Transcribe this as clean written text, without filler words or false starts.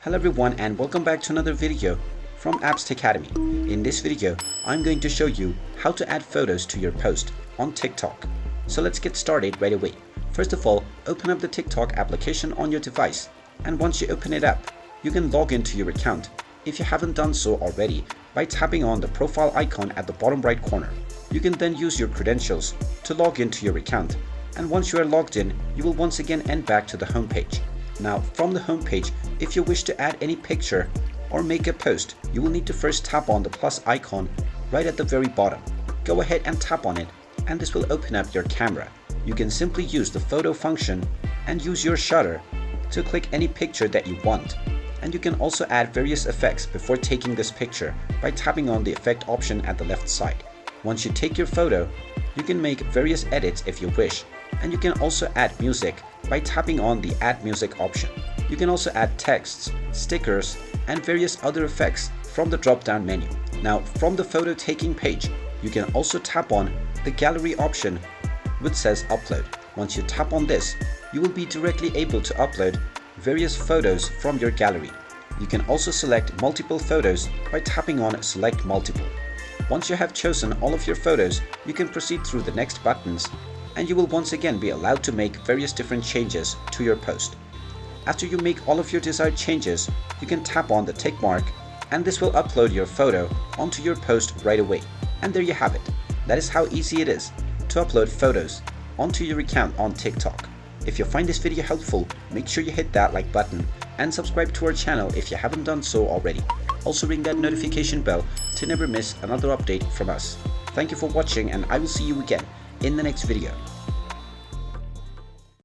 Hello everyone and welcome back to another video from Apps Academy. In this video, I'm going to show you how to add photos to your post on TikTok. So let's get started right away. First of all, open up the TikTok application on your device, and once you open it up, you can log into your account if you haven't done so already by tapping on the profile icon at the bottom right corner. You can then use your credentials to log into your account, and once you are logged in, you will once again end back to the home page. Now, from the home page, if you wish to add any picture or make a post, you will need to first tap on the plus icon right at the very bottom. Go ahead and tap on it, and this will open up your camera. You can simply use the photo function and use your shutter to click any picture that you want. And you can also add various effects before taking this picture by tapping on the effect option at the left side. Once you take your photo, you can make various edits if you wish, and you can also add music by tapping on the Add Music option. You can also add texts, stickers, and various other effects from the drop-down menu. Now, from the photo taking page, you can also tap on the gallery option which says upload. Once you tap on this, you will be directly able to upload various photos from your gallery. You can also select multiple photos by tapping on select multiple. Once you have chosen all of your photos, you can proceed through the next buttons, and you will once again be allowed to make various different changes to your post. After you make all of your desired changes, you can tap on the tick mark, and this will upload your photo onto your post right away. And there you have it. That is how easy it is to upload photos onto your account on TikTok. If you find this video helpful, make sure you hit that like button and subscribe to our channel if you haven't done so already. Also ring that notification bell to never miss another update from us. Thank you for watching, and I will see you again in the next video.